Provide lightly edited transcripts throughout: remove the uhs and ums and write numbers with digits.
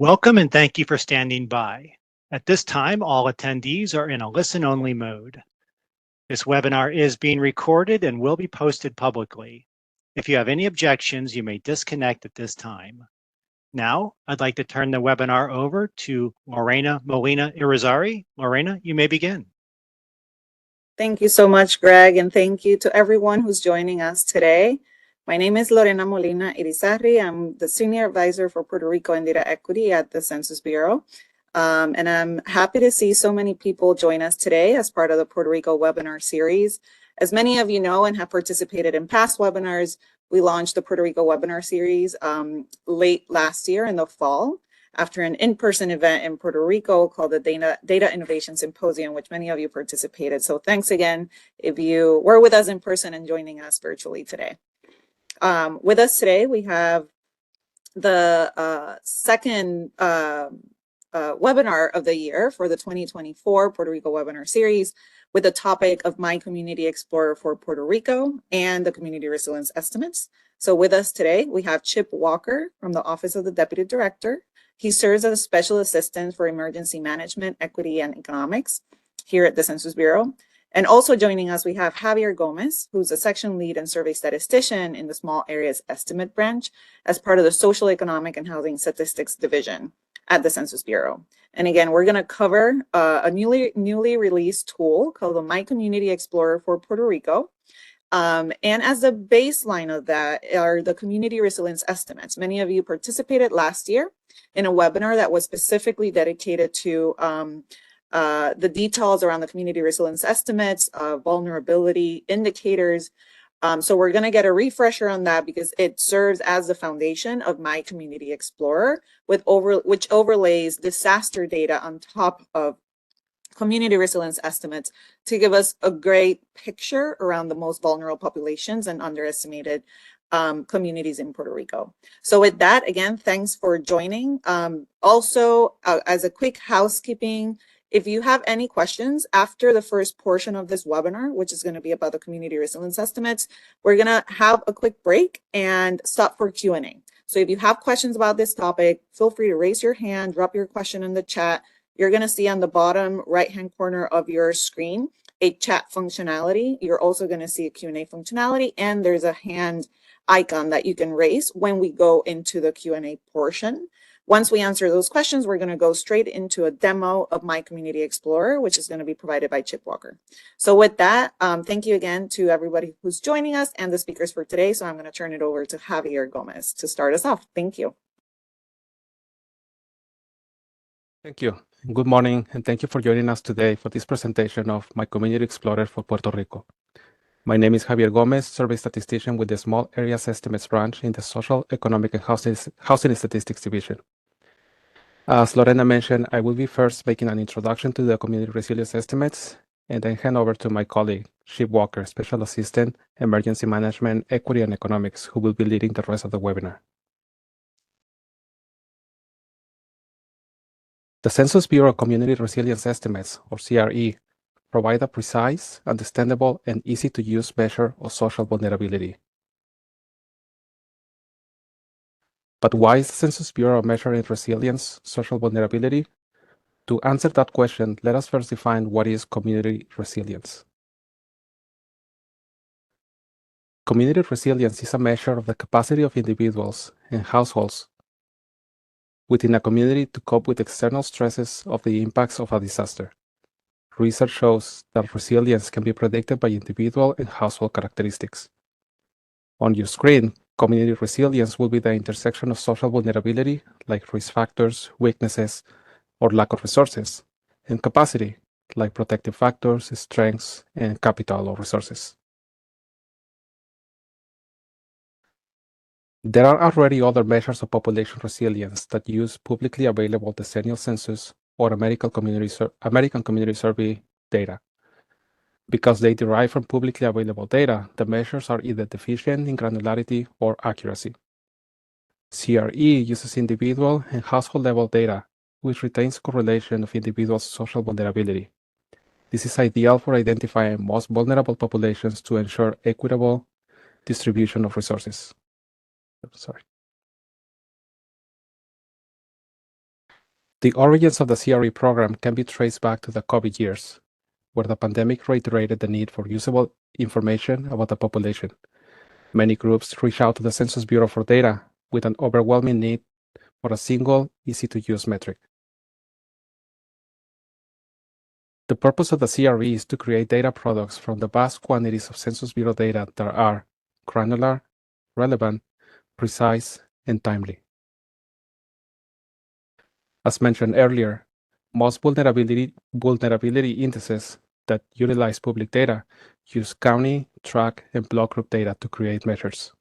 Welcome and thank you for standing by. At this time, all attendees are in a listen-only mode. This webinar is being recorded and will be posted publicly. If you have any objections, you may disconnect at this time. Now, I'd like to turn the webinar over to Lorena Molina Irizarry. Lorena, you may begin. Thank you so much, Greg, and thank you to everyone who's joining us today. My name is Lorena Molina Irizarry. I'm the Senior Advisor for Puerto Rico and Data Equity at the Census Bureau. And I'm happy to see so many people join us today as part of the Puerto Rico webinar series. As many of you know and have participated in past webinars, we launched the Puerto Rico webinar series late last year in the fall, after an in-person event in Puerto Rico called the Data Innovation Symposium, which many of you participated. So thanks again if you were with us in person and joining us virtually today. With us today, we have the second webinar of the year for the 2024 Puerto Rico webinar series with the topic of My Community Explorer for Puerto Rico and the Community Resilience Estimates. So with us today, we have Chip Walker from the Office of the Deputy Director. He serves as a Special Assistant for Emergency Management, Equity, and Economics here at the Census Bureau. And also joining us, we have Javier Gomez, who's a Section Lead and Survey Statistician in the Small Areas Estimate Branch as part of the Social, Economic, and Housing Statistics Division at the Census Bureau. And again, we're going to cover a newly released tool called the My Community Explorer for Puerto Rico. And as a baseline of that are the community resilience estimates. Many of you participated last year in a webinar that was specifically dedicated to the details around the community resilience estimates, vulnerability indicators. So we're going to get a refresher on that because it serves as the foundation of My Community Explorer, which overlays disaster data on top of community resilience estimates to give us a great picture around the most vulnerable populations and underestimated communities in Puerto Rico. So with that, again, thanks for joining. Also, as a quick housekeeping, if you have any questions after the first portion of this webinar, which is going to be about the community resilience estimates, we're going to have a quick break and stop for Q&A. So if you have questions about this topic, feel free to raise your hand, drop your question in the chat. You're going to see on the bottom right-hand corner of your screen a chat functionality. You're also going to see a Q&A functionality, and there's a hand icon that you can raise when we go into the Q&A portion. Once we answer those questions, we're going to go straight into a demo of My Community Explorer, which is going to be provided by Chip Walker. So with that, thank you again to everybody who's joining us and the speakers for today. So I'm going to turn it over to Javier Gomez to start us off. Thank you. Thank you. Good morning, and thank you for joining us today for this presentation of My Community Explorer for Puerto Rico. My name is Javier Gomez, Survey Statistician with the Small Areas Estimates Branch in the Social, Economic, and Housing Statistics Division. As Lorena mentioned, I will be first making an introduction to the Community Resilience Estimates, and then hand over to my colleague, Chip Walker, Special Assistant, Emergency Management, Equity, and Economics, who will be leading the rest of the webinar. The Census Bureau Community Resilience Estimates, or CRE, provide a precise, understandable, and easy-to-use measure of social vulnerability. But why is the Census Bureau measuring resilience, social vulnerability? To answer that question, let us first define what is community resilience. Community resilience is a measure of the capacity of individuals and households within a community to cope with external stresses of the impacts of a disaster. Research shows that resilience can be predicted by individual and household characteristics. On your screen, community resilience will be the intersection of social vulnerability, like risk factors, weaknesses, or lack of resources, and capacity, like protective factors, strengths, and capital or resources. There are already other measures of population resilience that use publicly available decennial census or American Community Survey data. Because they derive from publicly available data, the measures are either deficient in granularity or accuracy. CRE uses individual and household level data, which retains correlation of individuals' social vulnerability. This is ideal for identifying most vulnerable populations to ensure equitable distribution of resources. Sorry. The origins of the CRE program can be traced back to the COVID years, where the pandemic reiterated the need for usable information about the population. Many groups reached out to the Census Bureau for data with an overwhelming need for a single, easy-to-use metric. The purpose of the CRE is to create data products from the vast quantities of Census Bureau data that are granular, relevant, precise, and timely. As mentioned earlier, most vulnerability indices that utilize public data use county, tract, and block group data to create measures.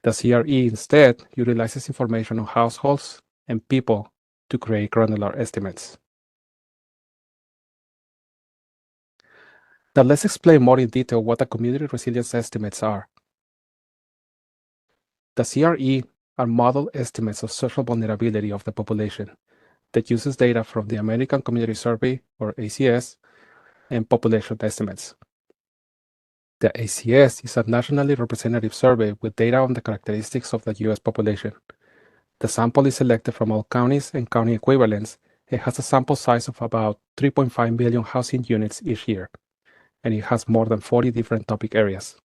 The CRE instead utilizes information on households and people to create granular estimates. Now let's explain more in detail what the community resilience estimates are. The CRE are model estimates of social vulnerability of the population that uses data from the American Community Survey, or ACS, and population estimates. The ACS is a nationally representative survey with data on the characteristics of the U.S. population. The sample is selected from all counties and county equivalents and has a sample size of about 3.5 million housing units each year, and it has more than 40 different topic areas.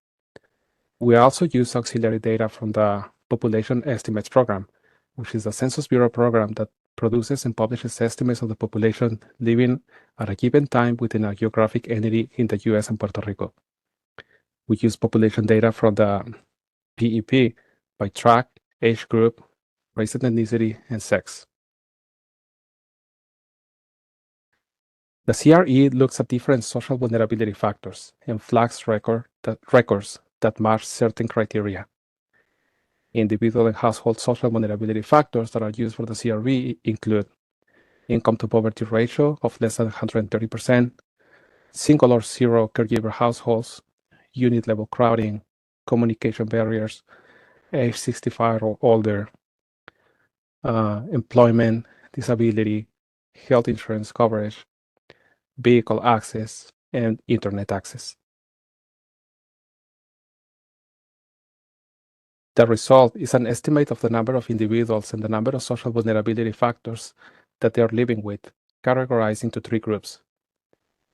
We also use auxiliary data from the Population Estimates Program, which is a Census Bureau program that produces and publishes estimates of the population living at a given time within a geographic entity in the U.S. and Puerto Rico. We use population data from the PEP by tract, age group, race and ethnicity, and sex. The CRE looks at different social vulnerability factors and flags records that match certain criteria. Individual and household social vulnerability factors that are used for the CRE include income to poverty ratio of less than 130%, single or zero caregiver households, unit level crowding, communication barriers, age 65 or older, employment, disability, health insurance coverage, vehicle access, and internet access. The result is an estimate of the number of individuals and the number of social vulnerability factors that they are living with, categorized into three groups: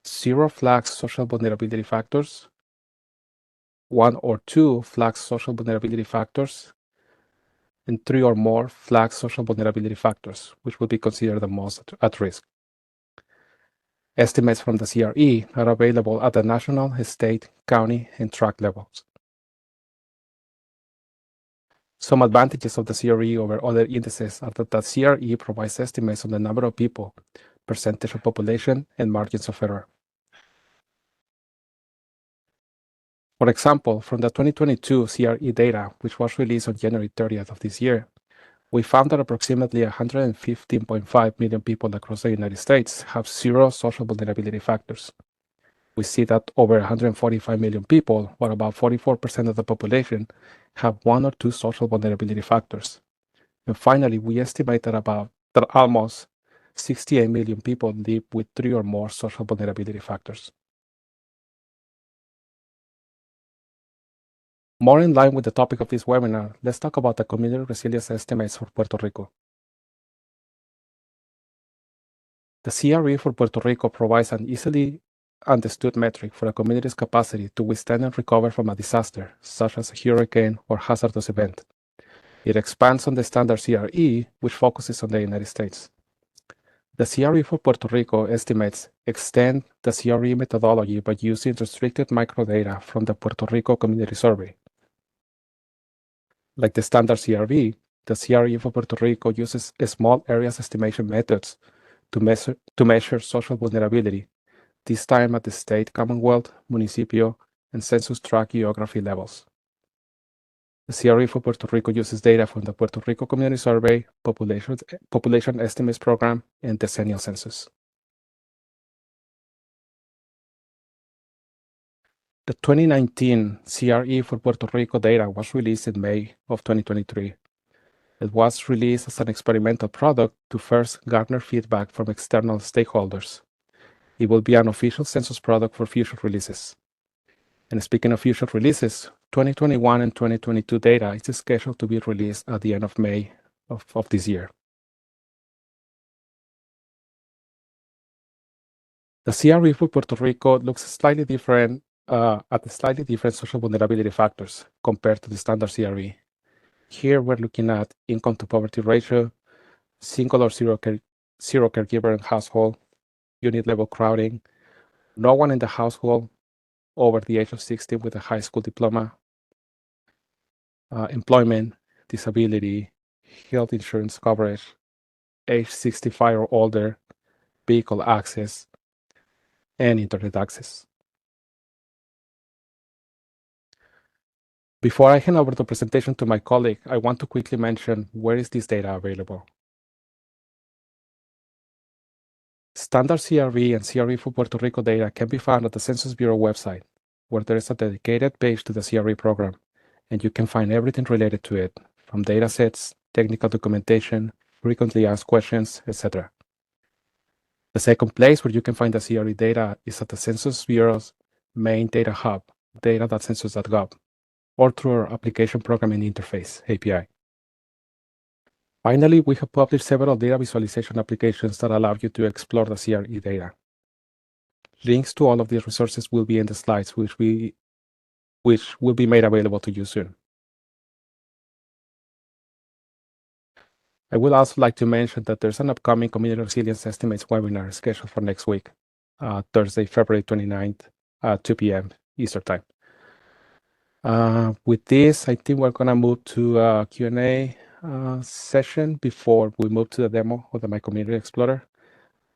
zero flags social vulnerability factors, one or two flags social vulnerability factors, and three or more flags social vulnerability factors, which would be considered the most at risk. Estimates from the CRE are available at the national, state, county, and tract levels. Some advantages of the CRE over other indices are that the CRE provides estimates on the number of people, percentage of population, and margins of error. For example, from the 2022 CRE data, which was released on January 30th of this year, we found that approximately 115.5 million people across the United States have zero social vulnerability factors. We see that over 145 million people, or about 44% of the population, have one or two social vulnerability factors. And finally, we estimate that almost 68 million people live with three or more social vulnerability factors. More in line with the topic of this webinar, let's talk about the community resilience estimates for Puerto Rico. The CRE for Puerto Rico provides an easily understood metric for a community's capacity to withstand and recover from a disaster, such as a hurricane or hazardous event. It expands on the standard CRE, which focuses on the United States. The CRE for Puerto Rico estimates extend the CRE methodology by using restricted microdata from the Puerto Rico Community Survey. Like the standard CRE, the CRE for Puerto Rico uses small areas estimation methods to measure social vulnerability, this time at the state, Commonwealth, municipio, and census tract geography levels. The CRE for Puerto Rico uses data from the Puerto Rico Community Survey, Population Estimates Program, and Decennial Census. The 2019 CRE for Puerto Rico data was released in May of 2023. It was released as an experimental product to first garner feedback from external stakeholders. It will be an official census product for future releases. And speaking of future releases, 2021 and 2022 data is scheduled to be released at the end of May of this year. The CRE for Puerto Rico looks slightly different at the slightly different social vulnerability factors compared to the standard CRE. Here we're looking at income to poverty ratio, single or zero caregiver in household, unit level crowding, no one in the household over the age of 16 with a high school diploma, employment, disability, health insurance coverage, age 65 or older, vehicle access, and internet access. Before I hand over the presentation to my colleague, I want to quickly mention where is this data available. Standard CRE and CRE for Puerto Rico data can be found at the Census Bureau website, where there is a dedicated page to the CRE program, and you can find everything related to it, from datasets, technical documentation, frequently asked questions, etc. The second place where you can find the CRE data is at the Census Bureau's main data hub, data.census.gov, or through our application programming interface, API. Finally, we have published several data visualization applications that allow you to explore the CRE data. Links to all of these resources will be in the slides, which will be made available to you soon. I would also like to mention that there's an upcoming Community Resilience Estimates webinar scheduled for next week, Thursday, February 29th, 2 p.m. Eastern Time. With this, I think we're going to move to a Q&A session before we move to the demo of the My Community Explorer.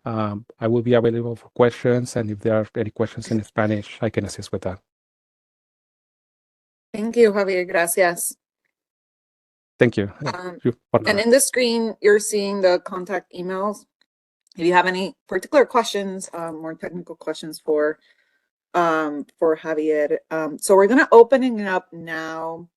I will be available for questions, and if there are any questions in Spanish, I can assist with that. Thank you, Javier. Gracias. Thank you. And in the screen, you're seeing the contact emails. If you have any particular questions, more technical questions for Javier. So we're going to open it up now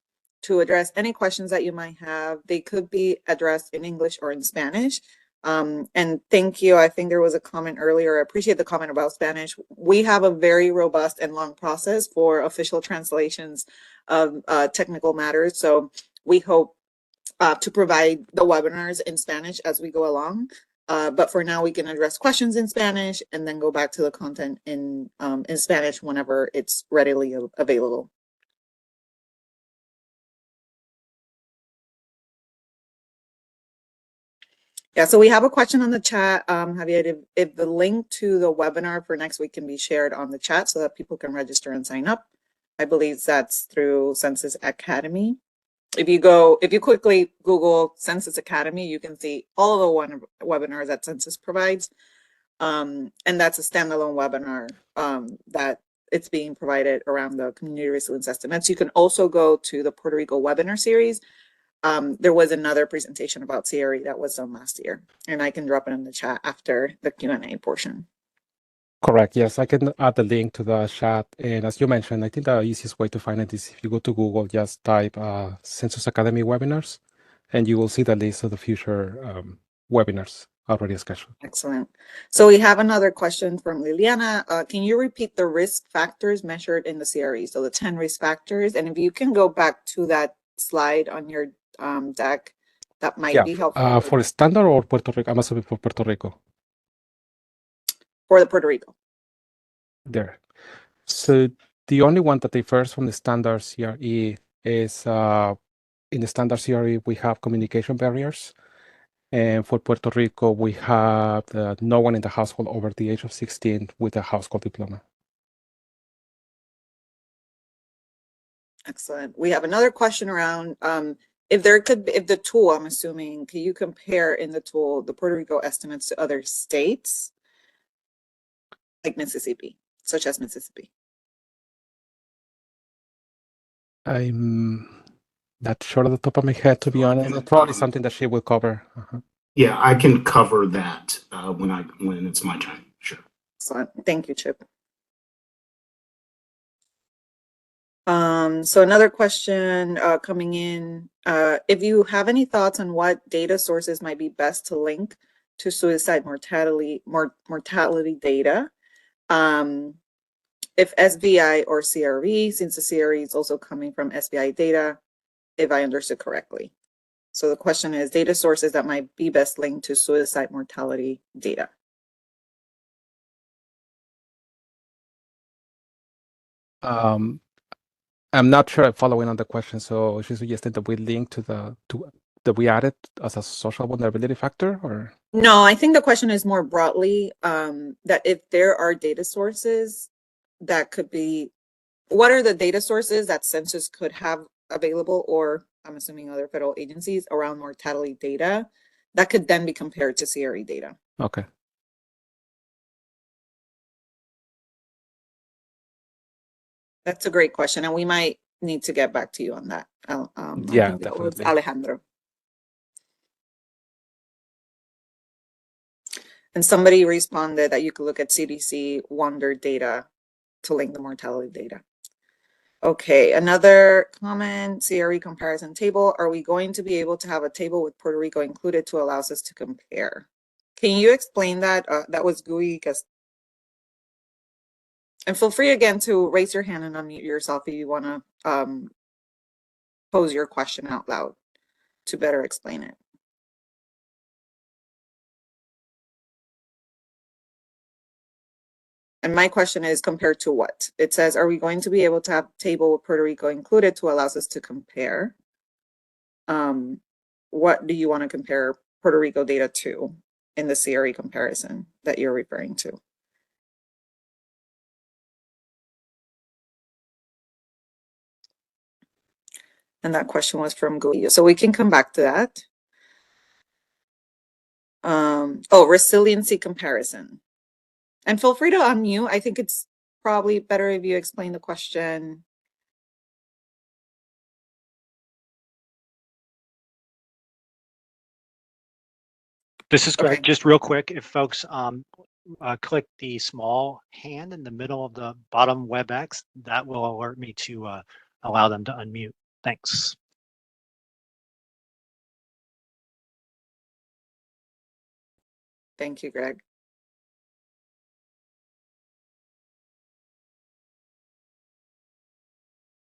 to address any questions that you might have. They could be addressed in English or in Spanish. And thank you. I think there was a comment earlier. I appreciate the comment about Spanish. We have a very robust and long process for official translations of technical matters. So we hope to provide the webinars in Spanish as we go along. But for now, we can address questions in Spanish and then go back to the content in Spanish whenever it's readily available. Yeah, so we have a question on the chat, Javier, if the link to the webinar for next week can be shared on the chat so that people can register and sign up. I believe that's through Census Academy. If you quickly Google Census Academy, you can see all of the webinars that Census provides. And that's a standalone webinar that it's being provided around the community resilience estimates. You can also go to the Puerto Rico webinar series. There was another presentation about CRE that was done last year, and I can drop it in the chat after the Q&A portion. Correct. Yes, I can add the link to the chat. And as you mentioned, I think the easiest way to find it is if you go to Google, just type Census Academy webinars, and you will see the list of the future webinars already scheduled. Excellent. So we have another question from Liliana. Can you repeat the risk factors measured in the CRE? So the 10 risk factors. And if you can go back to that slide on your deck, that might be helpful. For standard or Puerto Rico? I'm assuming for Puerto Rico. For the Puerto Rico. There. So the only one that differs from the standard CRE is in the standard CRE, we have communication barriers. And for Puerto Rico, we have no one in the household over the age of 16 with a high school diploma. Excellent. We have another question around if the tool, I'm assuming, can you compare in the tool the Puerto Rico estimates to other states? Like Mississippi, such as Mississippi. I'm not sure at the top of my head, to be honest. It's probably something that she will cover. Yeah, I can cover that when it's my time. Sure. Excellent. Thank you, Chip. So another question coming in, if you have any thoughts on what data sources might be best to link to suicide mortality data, if SBI or CRE, since the CRE is also coming from SBI data, if I understood correctly. So the question is data sources that might be best linked to suicide mortality data. I'm not sure I'm following on the question, so she suggested that we link to that we add it as a social vulnerability factor, or? No, I think the question is more broadly that if there are data sources that could be, what are the data sources that census could have available, or I'm assuming other federal agencies, around mortality data that could then be compared to CRE data? Okay. That's a great question, and we might need to get back to you on that. I Yeah, think that was definitely. Alejandro. And somebody responded that you could look at CDC Wonder data to link the mortality data. Okay, another comment, CRE comparison table. Are we going to be able to have a table with Puerto Rico included to allow us to compare? Can you explain that? That was GUI. And feel free again to raise your hand and unmute yourself if you want to pose your question out loud to better explain it. And my question is compared to what? It says, are we going to be able to have a table with Puerto Rico included to allow us to compare? What do you want to compare Puerto Rico data to in the CRE comparison that you're referring to? And that question was from Guillo. So we can come back to that. Resiliency comparison. And feel free to unmute. I think it's probably better if you explain the question. This is Greg. Okay. Just real quick, if folks click the small hand in the middle of the bottom WebEx, that will alert me to allow them to unmute. Thanks. Thank you, Greg.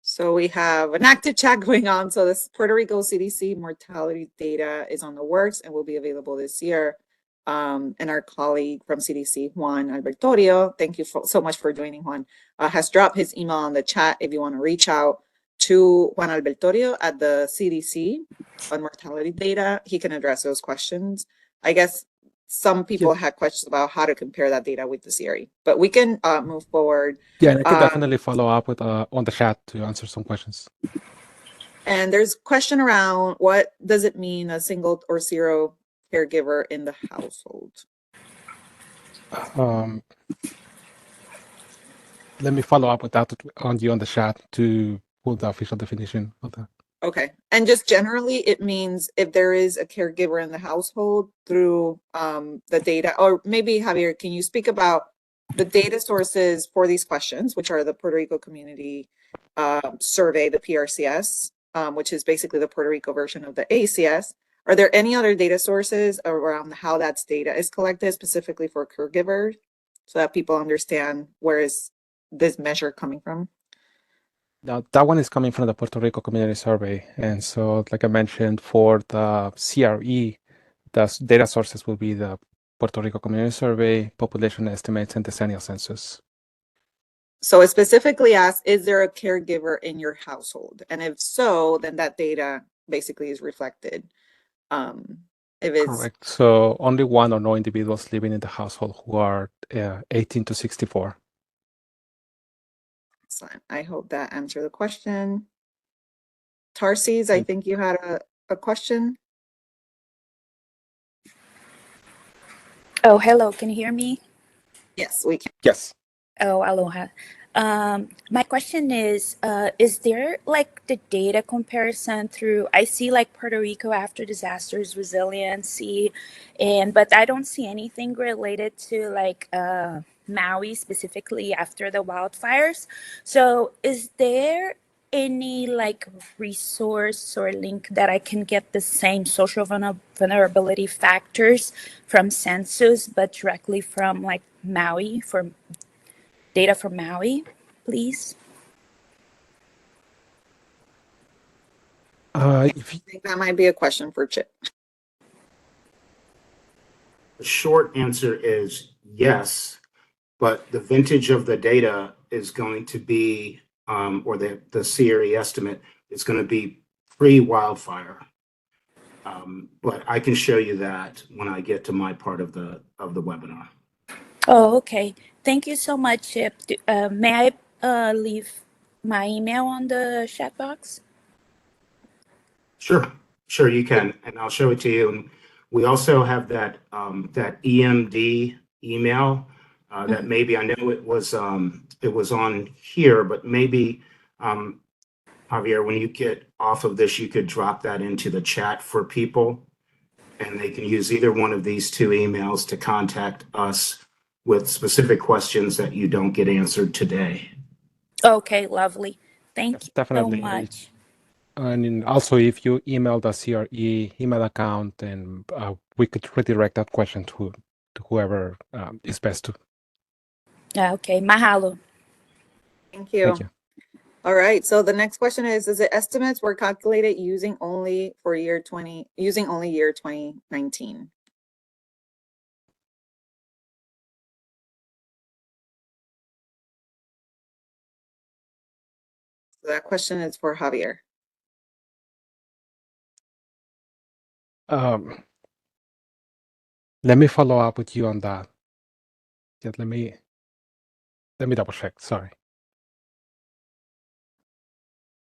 So we have an active chat going on. So this Puerto Rico CDC mortality data is on the works and will be available this year. And our colleague from CDC, Juan Albertorio, thank you so much for joining, Juan, has dropped his email on the chat if you want to reach out to Juan Albertorio at the CDC on mortality data. He can address those questions. I guess some people had questions about how to compare that data with the CRE, but we can move forward. Yeah, I can definitely follow up with on the chat to answer some questions. And there's a question around what does it mean a single or zero caregiver in the household? Let me follow up with that on the chat to put the official definition of that. Okay, and just generally, it means if there is a caregiver in the household through the data, or maybe Javier, can you speak about the data sources for these questions, which are the Puerto Rico Community Survey, the PRCS, which is basically the Puerto Rico version of the ACS. Are there any other data sources around how that data is collected specifically for caregivers so that people understand where is this measure coming from? Now, that one is coming from the Puerto Rico Community Survey. And so, like I mentioned, for the CRE, the data sources will be the Puerto Rico Community Survey, population estimates, and decennial census. So it specifically asks, is there a caregiver in your household? And if so, then that data basically is reflected. If it's correct. So only one or no individuals living in the household who are 18 to 64. Excellent. I hope that answered the question. Tarsis, I think you had a question. Oh, hello. Can you hear me? Yes, we can. Yes. Oh, aloha. My question is there like the data comparison through, I see like Puerto Rico after disasters resiliency, but I don't see anything related to like Maui specifically after the wildfires. So is there any like resource or link that I can get the same social vulnerability factors from census, but directly from like Maui, for data from Maui, please? I think that might be a question for Chip. The short answer is yes, but the vintage of the data is going to be or the CRE estimate is going to be pre-wildfire. But I can show you that when I get to my part of the webinar. Oh, okay. Thank you so much, Chip. May I leave my email on the chat box? Sure, you can, and I'll show it to you. And we also have that EMD email that maybe, I know it was on here, but maybe Javier, when you get off of this, you could drop that into the chat for people, and they can use either one of these two emails to contact us with specific questions that you don't get answered today. Okay, lovely. Thank Yes, you definitely. so much. And also, if you email the CRE email account, then we could redirect that question to whoever is best to. Okay, mahalo. Thank you. Thank you. All right, so the next question is the estimates were calculated using only year 2019? So that question is for Javier. Let me follow up with you on that. Just let me double check. Sorry.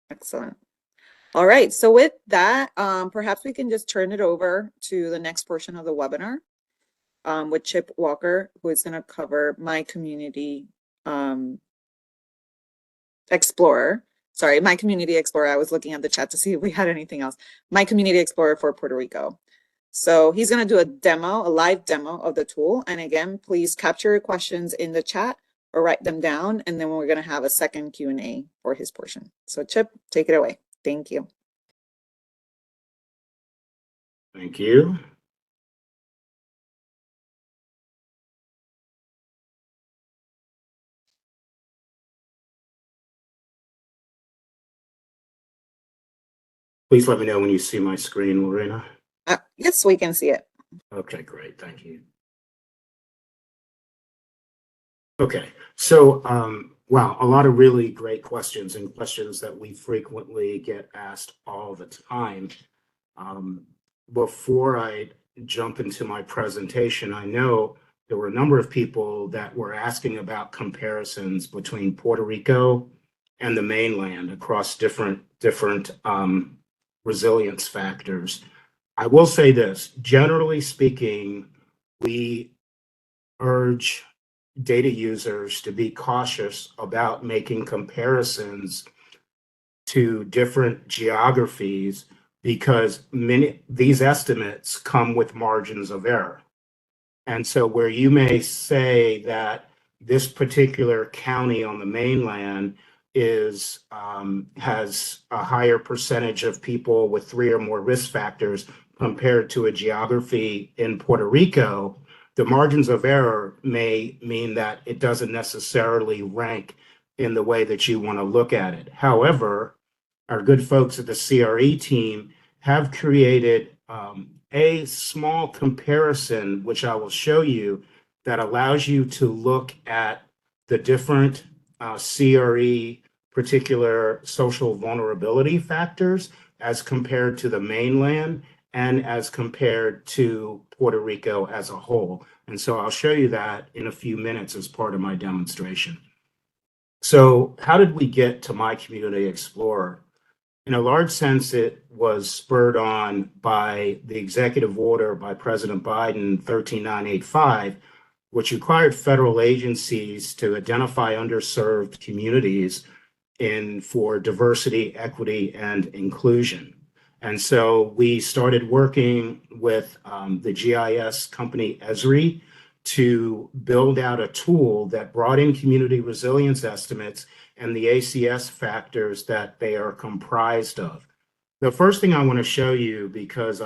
Excellent. All right, so with that, perhaps we can just turn it over to the next portion of the webinar with Chip Walker, who is going to cover My Community Explorer. Sorry, My Community Explorer. I was looking at the chat to see if we had anything else. My Community Explorer for Puerto Rico. So he's going to do a live demo of the tool. And again, please capture your questions in the chat or write them down. And then we're going to have a second Q&A for his portion. So Chip, take it away. Thank you. Thank you. Please let me know when you see my screen, Lorena. Yes, we can see it. Okay, great. Thank you. Okay, so wow, a lot of really great questions, and questions that we frequently get asked all the time. Before I jump into my presentation, I know there were a number of people that were asking about comparisons between Puerto Rico and the mainland across different resilience factors. I will say this, generally speaking, we urge data users to be cautious about making comparisons to different geographies, because these estimates come with margins of error. And so where you may say that this particular county on the mainland has a higher percentage of people with 3 or more risk factors compared to a geography in Puerto Rico, the margins of error may mean that it doesn't necessarily rank in the way that you want to look at it. However, our good folks at the CRE team have created a small comparison, which I will show you, that allows you to look at the different CRE particular social vulnerability factors as compared to the mainland and as compared to Puerto Rico as a whole. And so I'll show you that in a few minutes as part of my demonstration. So how did we get to My Community Explorer? In a large sense, it was spurred on by the executive order by President Biden 13985, which required federal agencies to identify underserved communities for diversity, equity, and inclusion. And so we started working with the GIS company Esri to build out a tool that brought in community resilience estimates and the ACS factors that they are comprised of. The first thing I want to show you, because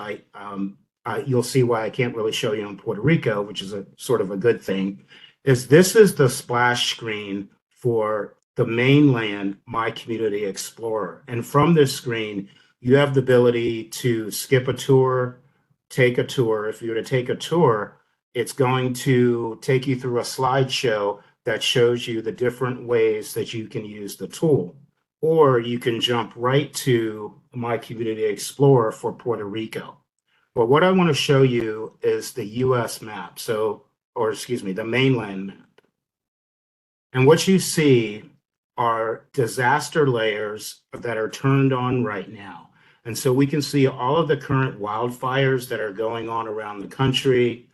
you'll see why I can't really show you in Puerto Rico, which is a sort of a good thing, is this is the splash screen for the mainland My Community Explorer. And from this screen, you have the ability to skip a tour, take a tour. If you were to take a tour, it's going to take you through a slideshow that shows you the different ways that you can use the tool. or you can jump right to My Community Explorer for Puerto Rico. But what I want to show you is the US map, or excuse me, the mainland map. And what you see are disaster layers that are turned on right now. And so we can see all of the current wildfires that are going on around the country.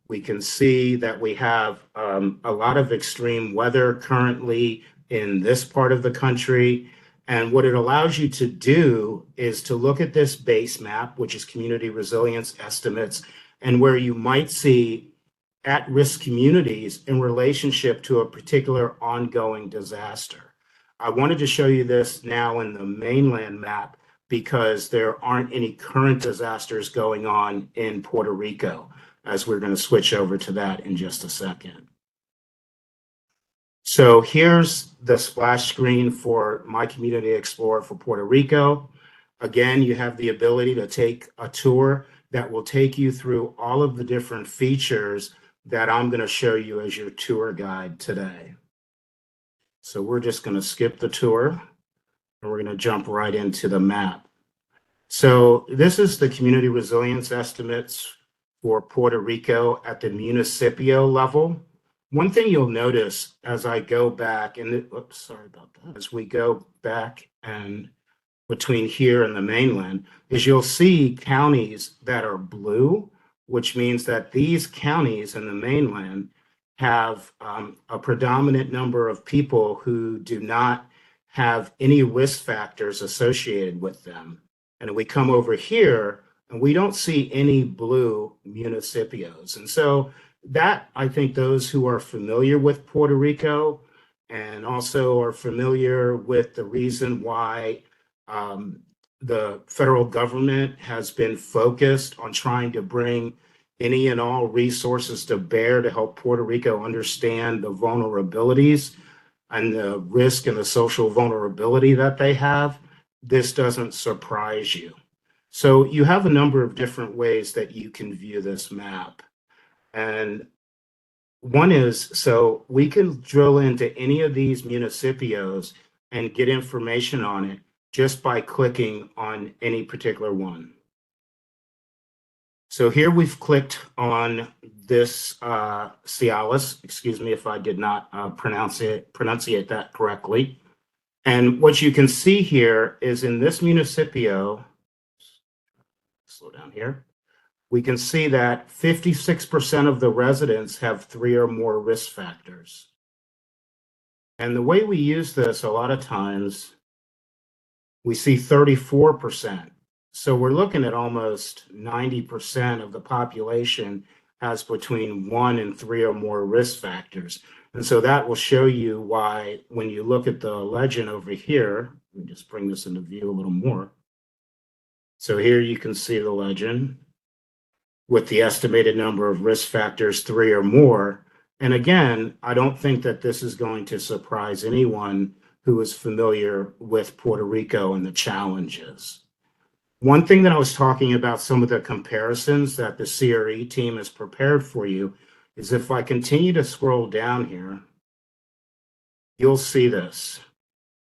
We can see that we have a lot of extreme weather currently in this part of the country. And what it allows you to do is to look at this base map, which is community resilience estimates, and where you might see at-risk communities in relationship to a particular ongoing disaster. I wanted to show you this now in the mainland map because there aren't any current disasters going on in Puerto Rico, as we're going to switch over to that in just a second. So here's the splash screen for My Community Explorer for Puerto Rico. Again, you have the ability to take a tour that will take you through all of the different features that I'm going to show you as your tour guide today. So we're just going to skip the tour and we're going to jump right into the map. So this is the community resilience estimates for Puerto Rico at the municipio level. One thing you'll notice as I go back, and oops, sorry about that, as we go back and between here and the mainland, is you'll see counties that are blue, which means that these counties in the mainland have a predominant number of people who do not have any risk factors associated with them. And we come over here and we don't see any blue municipios. And so that, I think those who are familiar with Puerto Rico and also are familiar with the reason why the federal government has been focused on trying to bring any and all resources to bear to help Puerto Rico understand the vulnerabilities and the risk and the social vulnerability that they have, this doesn't surprise you. So you have a number of different ways that you can view this map. And one is, so we can drill into any of these municipios and get information on it just by clicking on any particular one. So here we've clicked on this Ciales, excuse me if I did not pronunciate that correctly. And what you can see here is in this municipio, slow down here, we can see that 56% of the residents have 3 or more risk factors. And the way we use this a lot of times, we see 34%. So we're looking at almost 90% of the population has between 1 and 3 or more risk factors. And so that will show you why when you look at the legend over here, let me just bring this into view a little more. So here you can see the legend with the estimated number of risk factors, 3 or more. And again, I don't think that this is going to surprise anyone who is familiar with Puerto Rico and the challenges. One thing that I was talking about, some of the comparisons that the CRE team has prepared for you, is if I continue to scroll down here, you'll see this.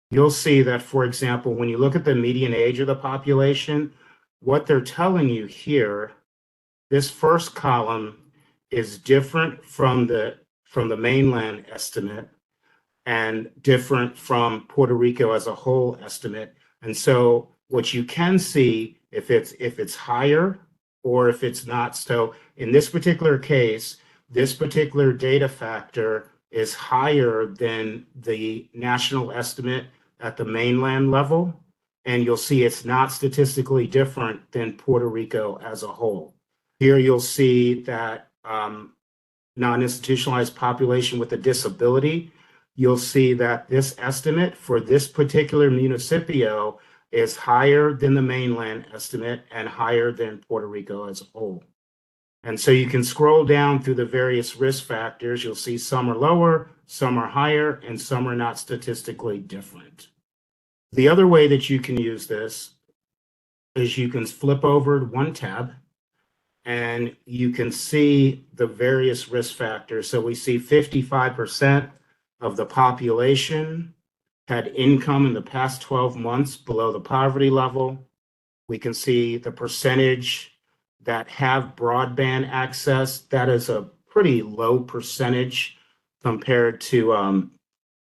You'll see that, for example, when you look at the median age of the population, what they're telling you here, this first column is different from the mainland estimate and different from Puerto Rico as a whole estimate. And so what you can see if it's higher or if it's not. So in this particular case, this particular data factor is higher than the national estimate at the mainland level. And you'll see it's not statistically different than Puerto Rico as a whole. Here you'll see that non-institutionalized population with a disability, you'll see that this estimate for this particular municipio is higher than the mainland estimate and higher than Puerto Rico as a whole. And so you can scroll down through the various risk factors. You'll see some are lower, some are higher, and some are not statistically different. The other way that you can use this is you can flip over one tab and you can see the various risk factors. So we see 55% of the population had income in the past 12 months below the poverty level. We can see the percentage that have broadband access. That is a pretty low percentage compared to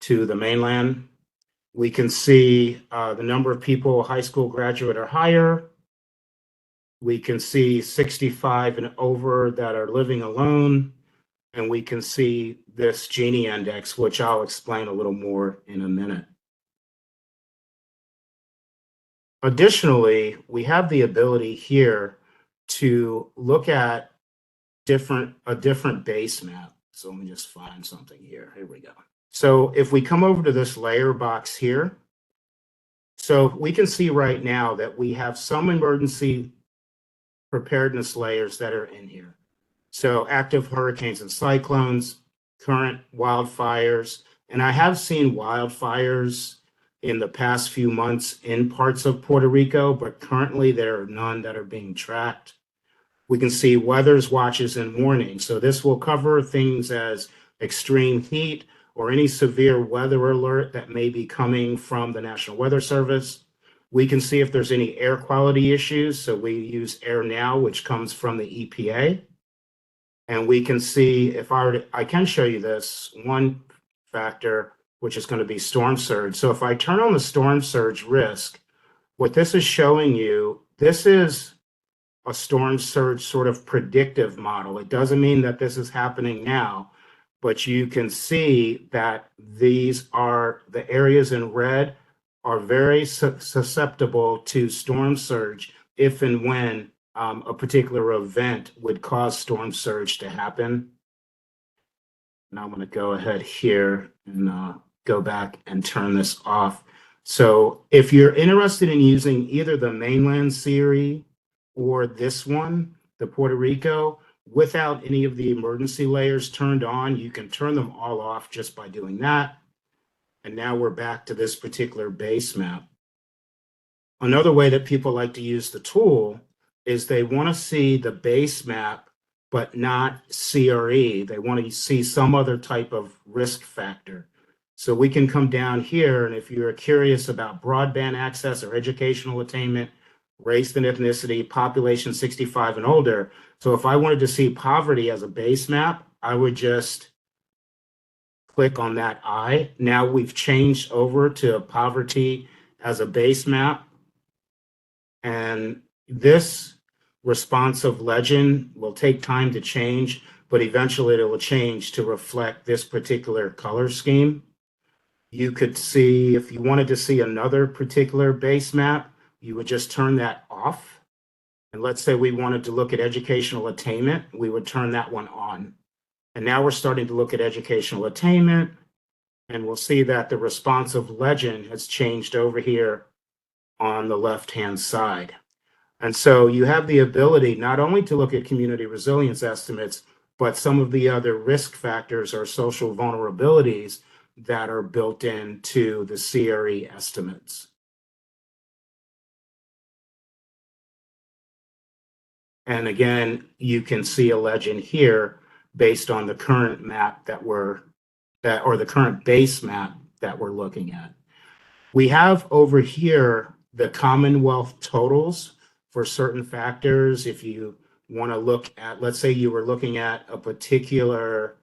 the mainland. We can see the number of people high school graduate or higher. We can see 65 and over that are living alone. And we can see this Gini index, which I'll explain a little more in a minute. Additionally, we have the ability here to look at a different base map. So let me just find something here. Here we go. So if we come over to this layer box here, so we can see right now that we have some emergency preparedness layers that are in here. So active hurricanes and cyclones, current wildfires, and I have seen wildfires in the past few months in parts of Puerto Rico, but currently there are none that are being tracked. We can see weather's watches and warnings. So this will cover things as extreme heat or any severe weather alert that may be coming from the National Weather Service. We can see if there's any air quality issues. So we use Air Now, which comes from the EPA. And we can see if I can show you this one factor, which is going to be storm surge. So if I turn on the storm surge risk, what this is showing you, this is a storm surge sort of predictive model. It doesn't mean that this is happening now, but you can see that these are the areas in red are very susceptible to storm surge if and when a particular event would cause storm surge to happen. Now I'm going to go ahead here and go back and turn this off. So if you're interested in using either the mainland Siri or this one, the Puerto Rico, without any of the emergency layers turned on, you can turn them all off just by doing that. And now we're back to this particular base map. Another way that people like to use the tool is they want to see the base map, but not CRE. They want to see some other type of risk factor. So we can come down here, and if you're curious about broadband access or educational attainment, race and ethnicity, population 65 and older. So if I wanted to see poverty as a base map, I would just click on that eye. Now we've changed over to poverty as a base map. And this responsive legend will take time to change, but eventually it will change to reflect this particular color scheme. You could see, if you wanted to see another particular base map, you would just turn that off. And let's say we wanted to look at educational attainment, we would turn that one on. And now we're starting to look at educational attainment, and we'll see that the responsive legend has changed over here on the left-hand side. And so you have the ability not only to look at community resilience estimates, but some of the other risk factors or social vulnerabilities that are built into the CRE estimates. And again, you can see a legend here based on the current map or the current base map that we're looking at. We have over here the Commonwealth totals for certain factors. If you want to look at, let's say you were looking at a particular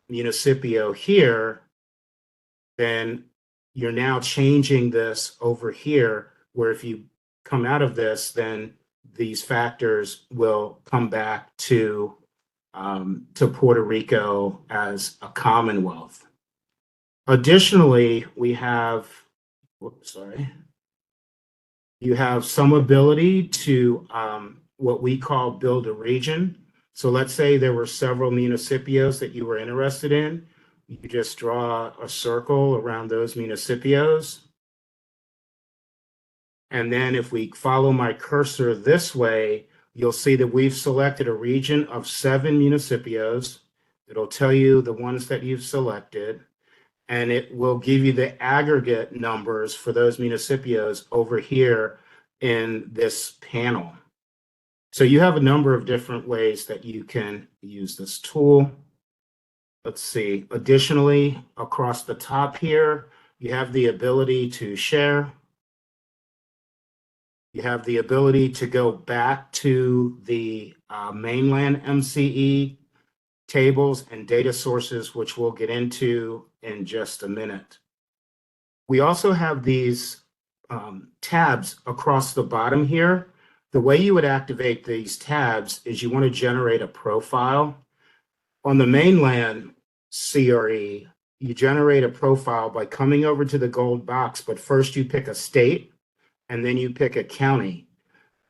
municipio here, then you're now changing this over here, where if you come out of this, then these factors will come back to Puerto Rico as a Commonwealth. Additionally, we have, you have some ability to what we call build a region. So let's say there were several municipios that you were interested in. You just draw a circle around those municipios. And then if we follow my cursor this way, you'll see that we've selected a region of 7 municipios. It'll tell you the ones that you've selected, and it will give you the aggregate numbers for those municipios over here in this panel. So you have a number of different ways that you can use this tool. Let's see. Additionally, across the top here, You have the ability to share. You have the ability to go back to the mainland MCE tables and data sources, which we'll get into in just a minute. We also have these tabs across the bottom here. The way you would activate these tabs is you want to generate a profile. On the mainland CRE, you generate a profile by coming over to the gold box, but first you pick a state and then you pick a county.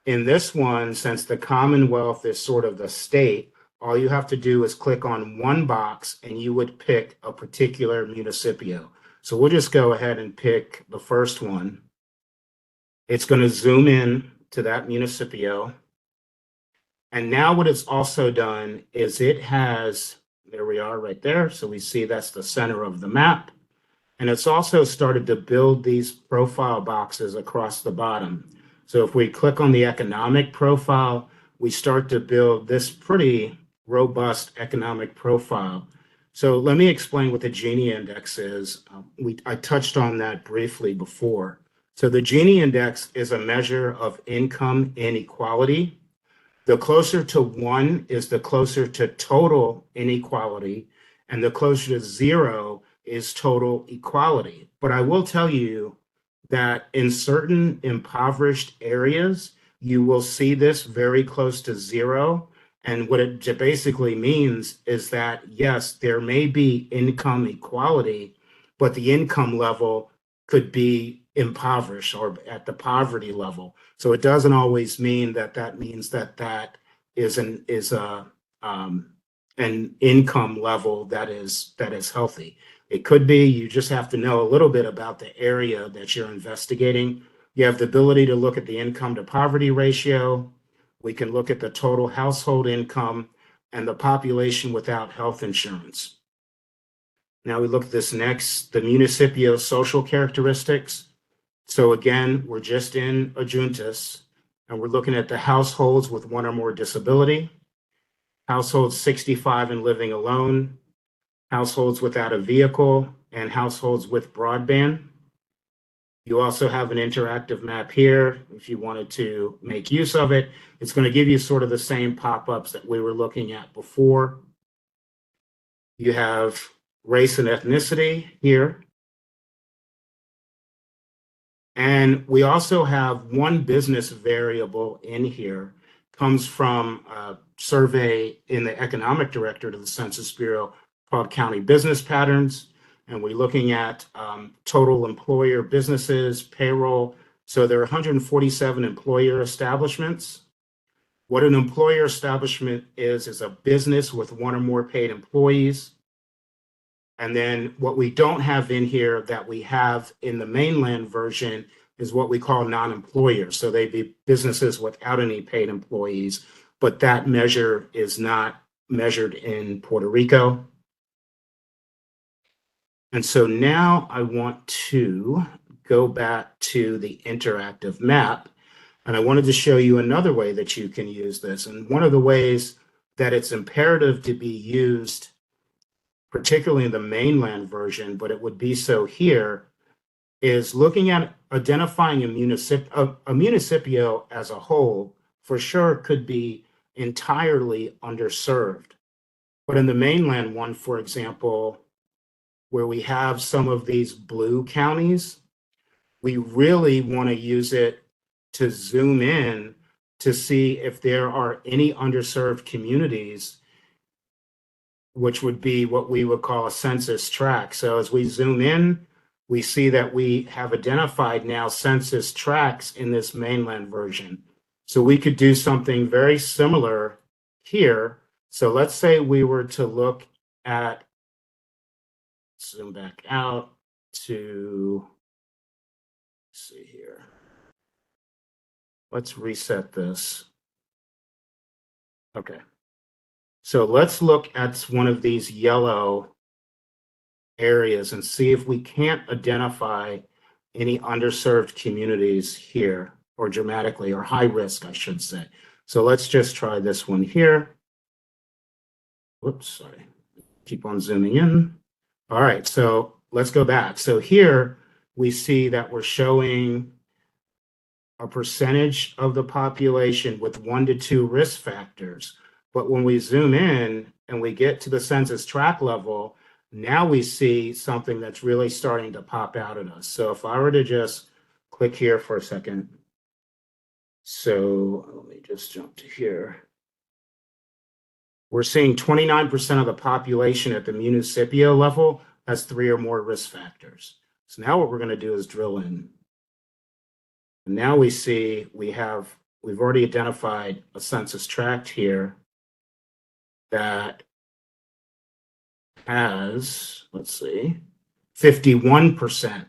In this one, since the Commonwealth is sort of the state, all you have to do is click on one box and you would pick a particular municipio. So we'll just go ahead and pick the first one. It's going to zoom in to that municipio. And now what it's also done is it has, there we are right there. So we see that's the center of the map. And it's also started to build these profile boxes across the bottom. So if we click on the economic profile, we start to build this pretty robust economic profile. So let me explain what the Gini index is. I touched on that briefly before. So the Gini index is a measure of income inequality. The closer to 1 is the closer to total inequality, and the closer to 0 is total equality. But I will tell you that in certain impoverished areas, you will see this very close to 0. And what it basically means is that, yes, there may be income equality, but the income level could be impoverished or at the poverty level. So it doesn't always mean that that means that that is an income level that is healthy. It could be, you just have to know a little bit about the area that you're investigating. You have the ability to look at the income to poverty ratio. We can look at the total household income and the population without health insurance. Now we look at this next, the municipio social characteristics. So again, we're just in adjuntas and we're looking at the households with 1 or more disability, households 65 and living alone, households without a vehicle, and households with broadband. You also have an interactive map here. If you wanted to make use of it, it's going to give you sort of the same pop-ups that we were looking at before. You have race and ethnicity here. And we also have one business variable in here, comes from a survey in the economic directorate of the Census Bureau called County Business Patterns. And we're looking at total employer businesses, payroll. So there are 147 employer establishments. What an employer establishment is a business with 1 or more paid employees. And then what we don't have in here that we have in the mainland version is what we call non-employers. So they'd be businesses without any paid employees, but that measure is not measured in Puerto Rico. And so now I want to go back to the interactive map, and I wanted to show you another way that you can use this. And one of the ways that it's imperative to be used, particularly in the mainland version, but it would be so here, is looking at identifying a municipio as a whole, for sure could be entirely underserved. But in the mainland one, for example, where we have some of these blue counties, we really want to use it to zoom in to see if there are any underserved communities, which would be what we would call a census tract. So as we zoom in, we see that we have identified now census tracts in this mainland version. So we could do something very similar here. So let's say we were to look at, zoom back out to, let's see here. Let's reset this. Okay. So let's look at one of these yellow areas and see if we can't identify any underserved communities here, or dramatically, or high risk, I should say. So let's just try this one here. Whoops, sorry. Keep on zooming in. All right, so let's go back. So here we see that we're showing a percentage of the population with 1 to 2 risk factors. But when we zoom in and we get to the census tract level, now we see something that's really starting to pop out at us. So if I were to just click here for a second. So let me just jump to here. We're seeing 29% of the population at the municipio level has 3 or more risk factors. So now what we're going to do is drill in. And now we see we've already identified a census tract here that has, let's see, 51%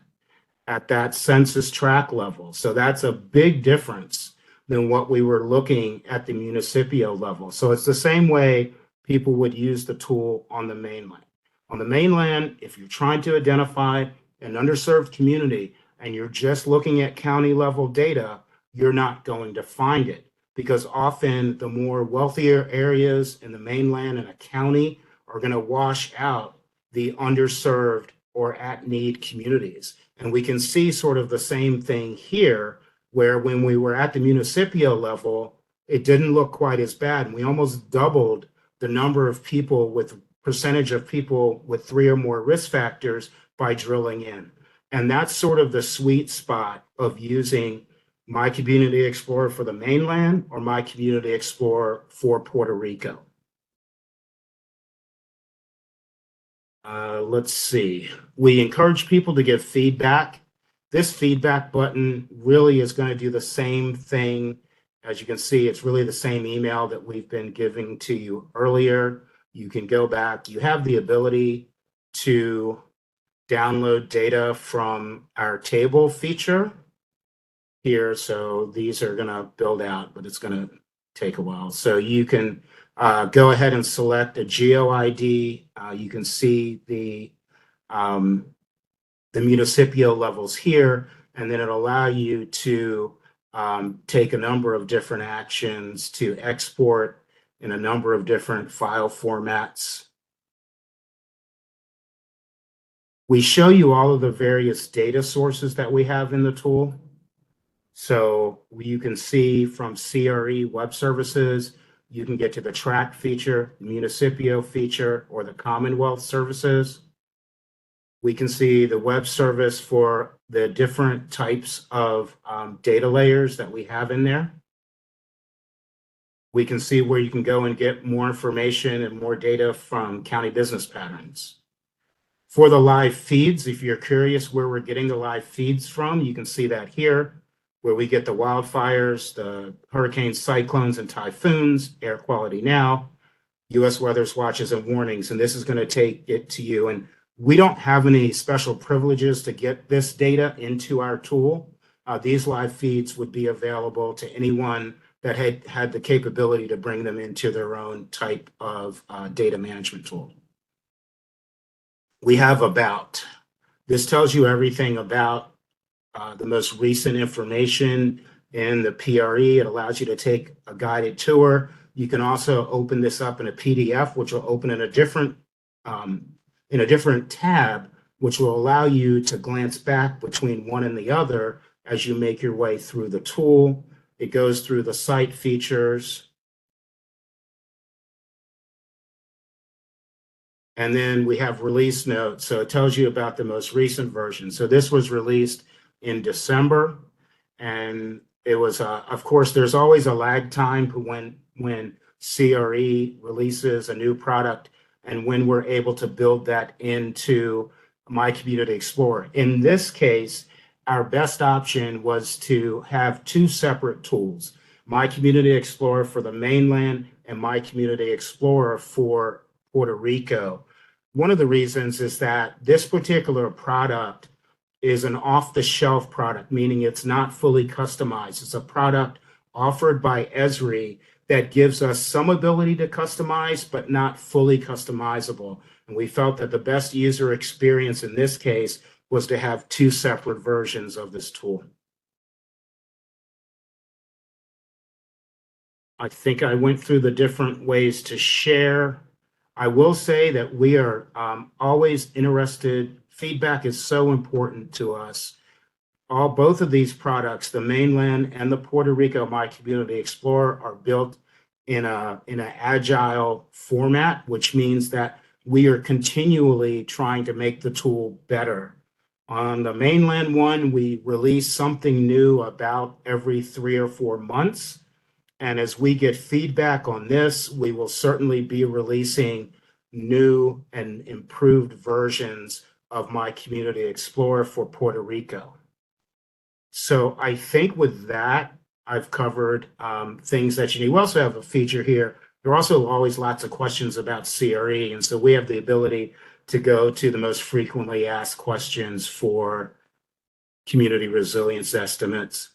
at that census tract level. So that's a big difference than what we were looking at the municipio level. So it's the same way people would use the tool on the mainland. On the mainland, if you're trying to identify an underserved community and you're just looking at county level data, you're not going to find it, because often the more wealthier areas in the mainland and a county are going to wash out the underserved or at-need communities. And we can see sort of the same thing here, where when we were at the municipio level, it didn't look quite as bad. And we almost doubled the number of people with percentage of people with 3 or more risk factors by drilling in. And that's sort of the sweet spot of using My Community Explorer for the mainland or My Community Explorer for Puerto Rico. Let's see. We encourage people to give feedback. This feedback button really is going to do the same thing. As you can see, it's really the same email that we've been giving to you earlier. You can go back. You have the ability to download data from our table feature here. So these are going to build out, but it's going to take a while. So you can go ahead and select a GeoID. You can see the municipio levels here, and then it'll allow you to take a number of different actions to export in a number of different file formats. We show you all of the various data sources that we have in the tool. So you can see from CRE Web Services, you can get to the tract feature, municipio feature, or the Commonwealth services. We can see the web service for the different types of data layers that we have in there. We can see where you can go and get more information and more data from county business patterns. For the live feeds, if you're curious where we're getting the live feeds from, you can see that here, where we get the wildfires, the hurricanes, cyclones, and typhoons, air quality now, U.S. weather's watches and warnings, and this is going to take it to you. And we don't have any special privileges to get this data into our tool. These live feeds would be available to anyone that had the capability to bring them into their own type of data management tool. We have about. This tells you everything about the most recent information in the PRE. It allows you to take a guided tour. You can also open this up in a PDF, which will open in a different tab, which will allow you to glance back between one and the other as you make your way through the tool. It goes through the site features. And then we have release notes. So it tells you about the most recent version. So this was released in December. And it was, of course, there's always a lag time when CRE releases a new product and when we're able to build that into My Community Explorer. In this case, our best option was to have 2 separate tools, My Community Explorer for the mainland and My Community Explorer for Puerto Rico. One of the reasons is that this particular product is an off-the-shelf product, meaning it's not fully customized. It's a product offered by Esri that gives us some ability to customize, but not fully customizable. And we felt that the best user experience in this case was to have 2 separate versions of this tool. I think I went through the different ways to share. I will say that we are always interested feedback is so important to us. Both of these products, the mainland and the Puerto Rico My Community Explorer, are built in an agile format, which means that we are continually trying to make the tool better. On the mainland one, we release something new about every 3 or 4 months. And as we get feedback on this, we will certainly be releasing new and improved versions of My Community Explorer for Puerto Rico. So I think with that, I've covered things that you need. We also have a feature here. There are also always lots of questions about CRE. And so we have the ability to go to the most frequently asked questions for community resilience estimates.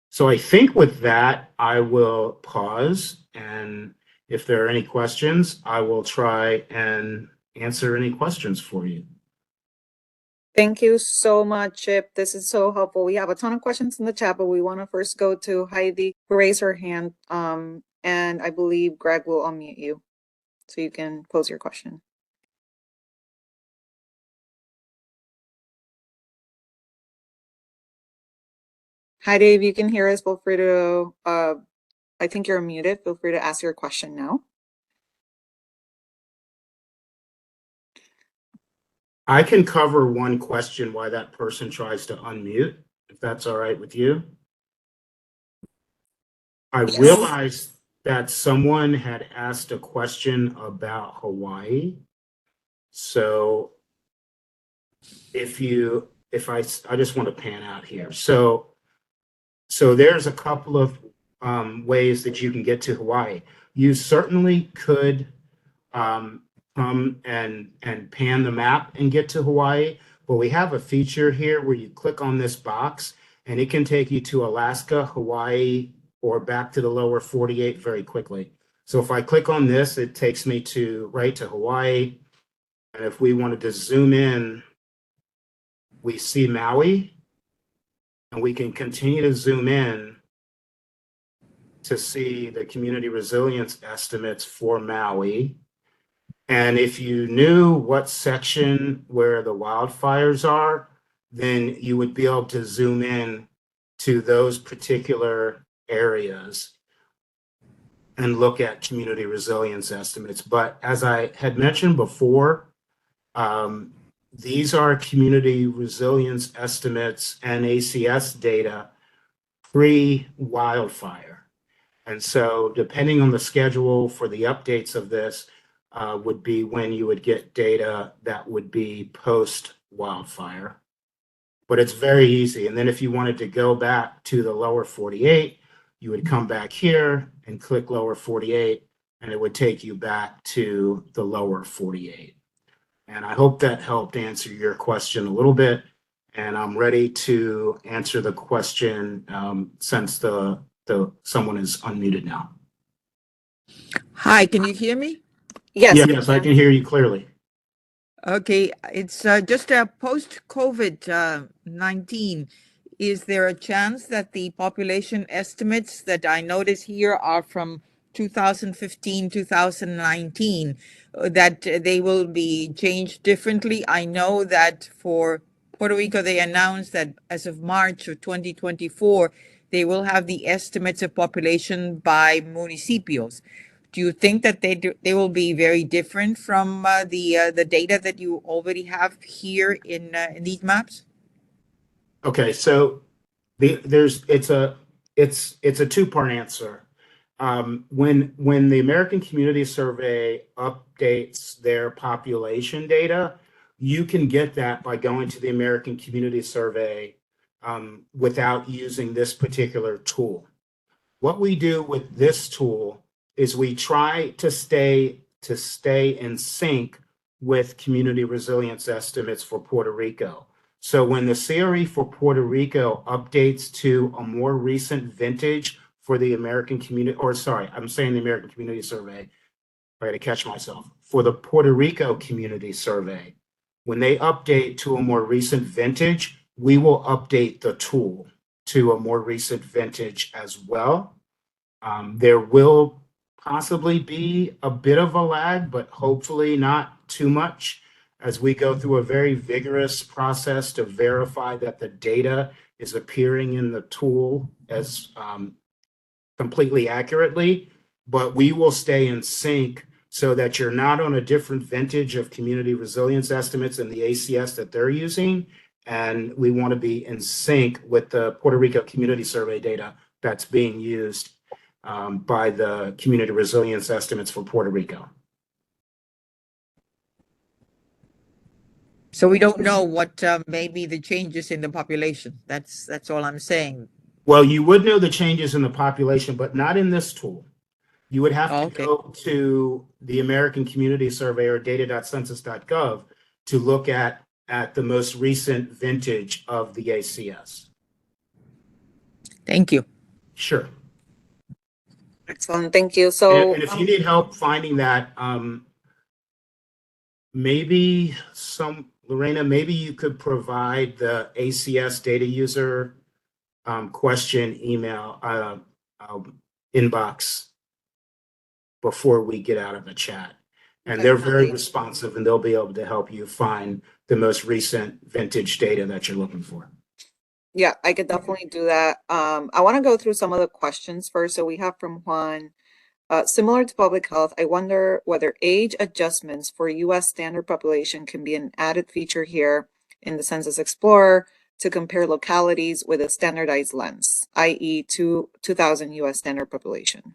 So I think with that, I will pause. And if there are any questions, I will try and answer any questions for you. Thank you so much, Chip. This is so helpful. We have a ton of questions in the chat, but we want to first go to Heidi, who raised her hand. And I believe Greg will unmute you so you can pose your question. Heidi, if you can hear us, feel free to, I think you're muted. Feel free to ask your question now. I can cover one question while that person tries to unmute, if that's all right with you. I realized that someone had asked a question about Hawaii. So I just want to pan out here. So there's a couple of ways that you can get to Hawaii. You certainly could come and pan the map and get to Hawaii, but we have a feature here where you click on this box and it can take you to Alaska, Hawaii, or back to the lower 48 very quickly. So if I click on this, it takes me right to Hawaii. And if we wanted to zoom in, we see Maui, and we can continue to zoom in to see the community resilience estimates for Maui. And if you knew what section where the wildfires are, then you would be able to zoom in to those particular areas and look at community resilience estimates. But as I had mentioned before, these are community resilience estimates and ACS data pre-wildfire. And so depending on the schedule for the updates of this would be when you would get data that would be post-wildfire. But it's very easy. And then if you wanted to go back to the lower 48, you would come back here and click lower 48, and it would take you back to the lower 48. And I hope that helped answer your question a little bit. And I'm ready to answer the question since someone is unmuted now. Hi, can you hear me? Yes. Yes, I can hear you clearly. Okay, it's just a post-COVID-19. Is there a chance that the population estimates that I notice here are from 2015, 2019, that they will be changed differently? I know that for Puerto Rico, they announced that as of March of 2024, they will have the estimates of population by municipios. Do you think that they will be very different from the data that you already have here in these maps? Okay, so it's a two-part answer. When the American Community Survey updates their population data, you can get that by going to the American Community Survey without using this particular tool. What we do with this tool is we try to stay in sync with community resilience estimates for Puerto Rico. So when the CRE for Puerto Rico updates to a more recent vintage for the American Community, or sorry, I'm saying the American Community Survey, I got to catch myself, for the Puerto Rico Community Survey, when they update to a more recent vintage, we will update the tool to a more recent vintage as well. There will possibly be a bit of a lag, but hopefully not too much. as we go through a very vigorous process to verify that the data is appearing in the tool as completely accurately, but we will stay in sync so that you're not on a different vintage of community resilience estimates and the ACS that they're using. And we want to be in sync with the Puerto Rico Community Survey data that's being used by the community resilience estimates for Puerto Rico. So we don't know what may be the changes in the population. That's all I'm saying. Well, you would know the changes in the population, but not in this tool. You would have to Okay. go to the American Community Survey or data.census.gov to look at the most recent vintage of the ACS. Thank you. Sure. Excellent, thank you. So, And if you need help finding that, maybe Lorena, maybe you could provide the ACS data user question email inbox before we get out of the chat. And they're very responsive and they'll be able to help you find the most recent vintage data that you're looking for. yeah, I could definitely do that. I want to go through some of the questions first. So we have from Juan, similar to public health, I wonder whether age adjustments for US standard population can be an added feature here in the Census Explorer to compare localities with a standardized lens, i.e. 2000 US standard population.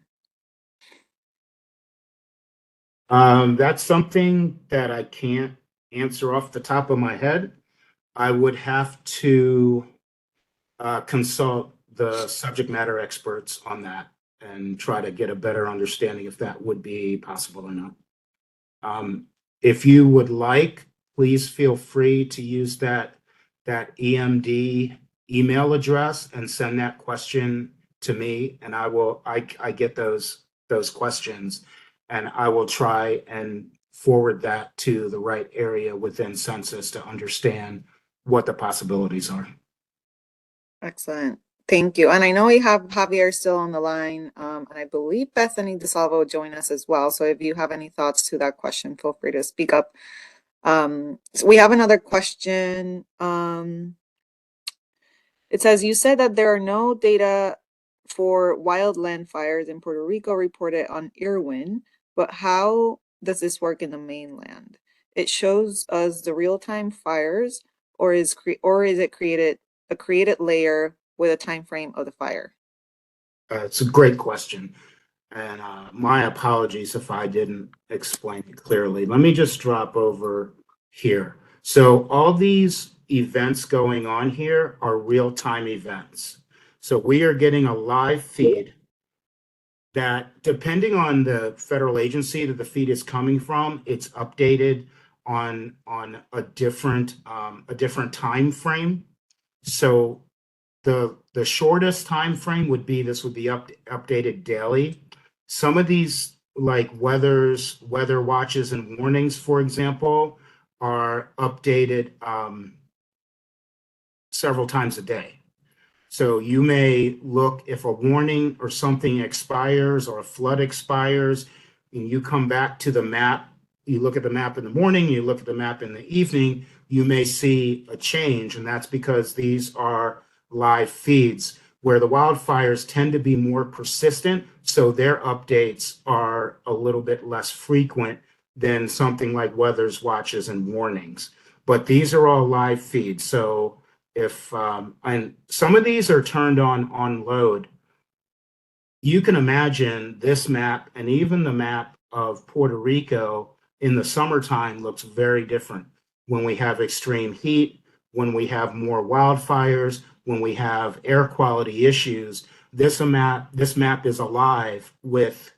That's something that I can't answer off the top of my head. I would have to consult the subject matter experts on that and try to get a better understanding if that would be possible or not. If you would like, please feel free to use that EMD email address and send that question to me, and I get those questions, and I will try and forward that to the right area within Census to understand what the possibilities are. Excellent. Thank you. And I know we have Javier still on the line, and I believe Bethany DeSalvo joined us as well. So if you have any thoughts to that question, feel free to speak up. So we have another question. It says, you said that there are no data for wildland fires in Puerto Rico reported on Irwin, but how does this work in the mainland? It shows us the real-time fires, or is it created a created layer with a time frame of the fire? It's a great question. And my apologies if I didn't explain it clearly. Let me just drop over here. So all these events going on here are real-time events. So we are getting a live feed that, depending on the federal agency that the feed is coming from, it's updated on a different time frame. So the shortest time frame would be updated daily. Some of these, like weather watches and warnings, for example, are updated several times a day. So you may look, if a warning or something expires or a flood expires, and you come back to the map, you look at the map in the morning, you look at the map in the evening, you may see a change. And that's because these are live feeds, where the wildfires tend to be more persistent. So their updates are a little bit less frequent than something like weather's watches and warnings. But these are all live feeds. So if, and some of these are turned on load, you can imagine this map and even the map of Puerto Rico in the summertime looks very different when we have extreme heat, when we have more wildfires, when we have air quality issues. This map is alive with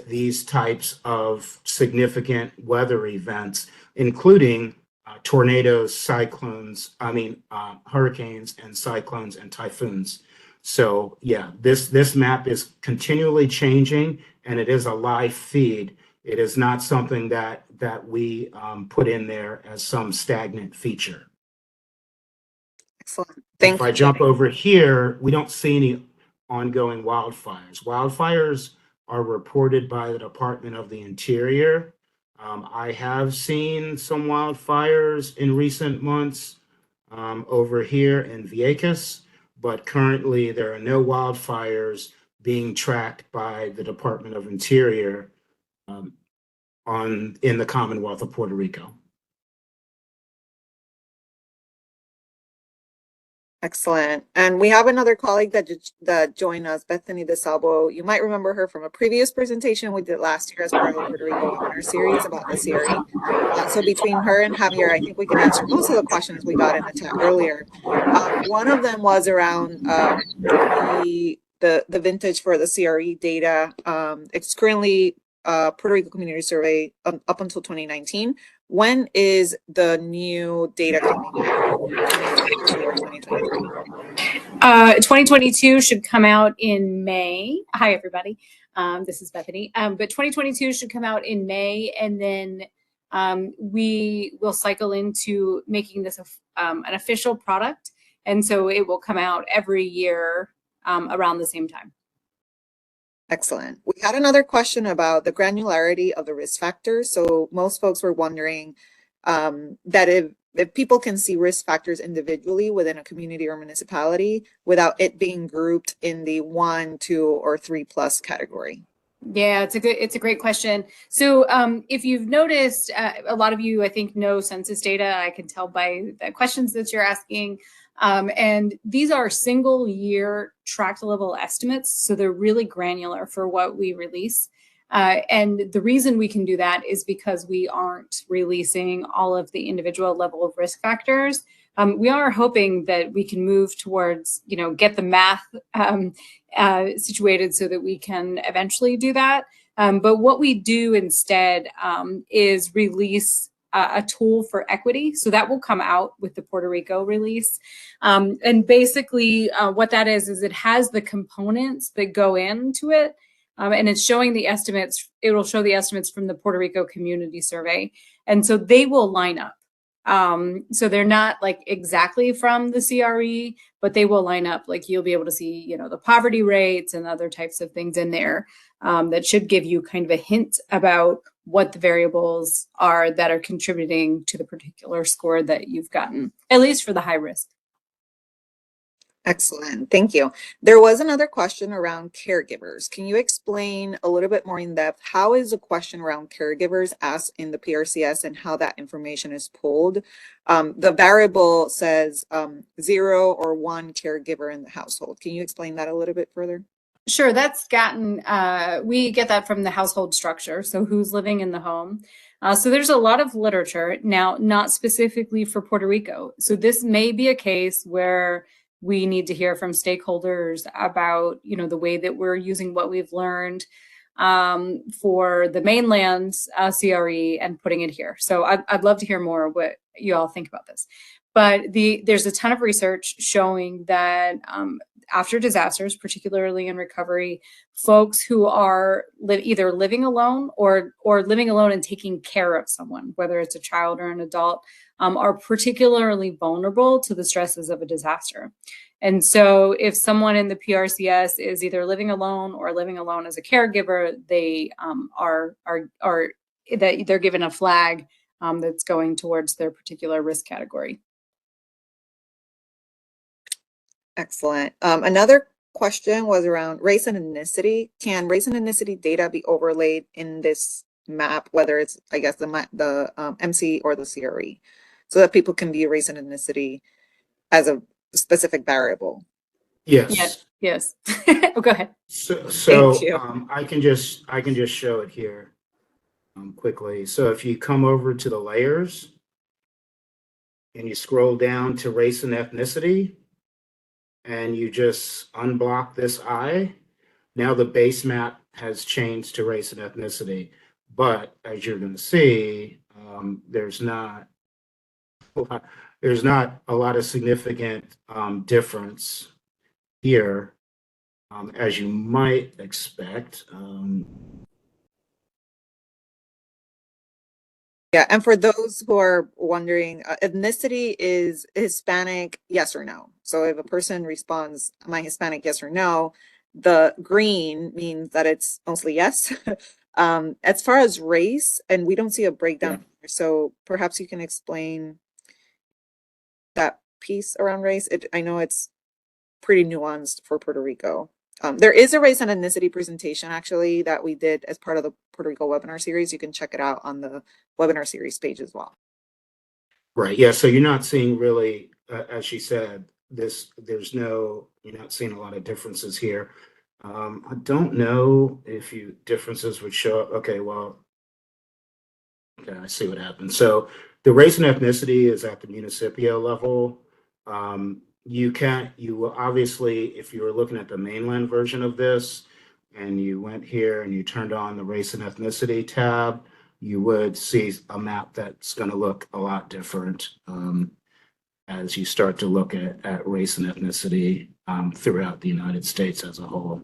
these types of significant weather events, including tornadoes, cyclones, hurricanes and cyclones and typhoons. So yeah, this map is continually changing, and it is a live feed. It is not something that we put in there as some stagnant feature. Excellent. Thank If you. I jump over here, we don't see any ongoing wildfires. Wildfires are reported by the Department of the Interior. I have seen some wildfires in recent months over here in Vieques, but currently there are no wildfires being tracked by the Department of Interior in the Commonwealth of Puerto Rico. Excellent. And we have another colleague that joined us, Bethany DeSalvo. You might remember her from a previous presentation we did last year as part of the Puerto Rico webinar series about the CRE. So between her and Javier, I think we can answer most of the questions we got in the chat earlier. One of them was around the vintage for the CRE data. It's currently Puerto Rico Community Survey up until 2019. When is the new data coming out? 2022 or 2023? 2022 should come out in May. Hi, everybody. This is Bethany. But 2022 should come out in May, and then we will cycle into making this an official product. And so it will come out every year around the same time. Excellent. We had another question about the granularity of the risk factors. So most folks were wondering that if people can see risk factors individually within a community or municipality without it being grouped in the 1, 2, or 3+ category. Yeah, it's a great question. So if you've noticed, a lot of you, I think, know census data. I can tell by the questions that you're asking. And these are single year tract level estimates. So they're really granular for what we release. And the reason we can do that is because we aren't releasing all of the individual level of risk factors. We are hoping that we can move towards, get the math situated so that we can eventually do that. But what we do instead is release a tool for equity. So that will come out with the Puerto Rico release. And basically what that is it has the components that go into it. And it's showing the estimates. It will show the estimates from the Puerto Rico Community Survey. And so they will line up. So they're not like exactly from the CRE, but they will line up. Like you'll be able to see, the poverty rates and other types of things in there that should give you kind of a hint about what the variables are that are contributing to the particular score that you've gotten, at least for the high risk. Excellent. Thank you. There was another question around caregivers. Can you explain a little bit more in depth? How is a question around caregivers asked in the PRCS and how that information is pulled? The variable says 0 or 1 caregiver in the household. Can you explain that a little bit further? Sure. That's gotten, we get that from the household structure. So who's living in the home? So there's a lot of literature now, not specifically for Puerto Rico. So this may be a case where we need to hear from stakeholders about, the way that we're using what we've learned for the mainland CRE and putting it here. So I'd love to hear more what you all think about this. But there's a ton of research showing that after disasters, particularly in recovery, folks who are either living alone or living alone and taking care of someone, whether it's a child or an adult, are particularly vulnerable to the stresses of a disaster. And so if someone in the PRCS is either living alone or living alone as a caregiver, they they're given a flag that's going towards their particular risk category. Excellent. Another question was around race and ethnicity. Can race and ethnicity data be overlaid in this map, whether it's, I guess, the MC or the CRE, so that people can view race and ethnicity as a specific variable? Yes. Yes. Oh, go ahead. So I can just show it here quickly. So if you come over to the layers and you scroll down to race and ethnicity, and you just unblock this eye, now the base map has changed to race and ethnicity. But as you're going to see, there's not a lot of significant difference here, as you might expect. Yeah, and for those who are wondering, ethnicity is Hispanic, yes or no. So if a person responds, am I Hispanic, yes or no, the green means that it's mostly yes. As far as race, and we don't see a breakdown, so perhaps you can explain that piece around race. I know it's pretty nuanced for Puerto Rico. There is a race and ethnicity presentation actually that we did as part of the Puerto Rico webinar series. You can check it out on the webinar series page as well. Right. Yeah. So you're not seeing really, as she said, you're not seeing a lot of differences here. I don't know if differences would show up. Okay. Well, okay. I see what happened. So the race and ethnicity is at the municipio level. You will obviously, if you were looking at the mainland version of this and you went here and you turned on the race and ethnicity tab, you would see a map that's going to look a lot different as you start to look at race and ethnicity throughout the United States as a whole.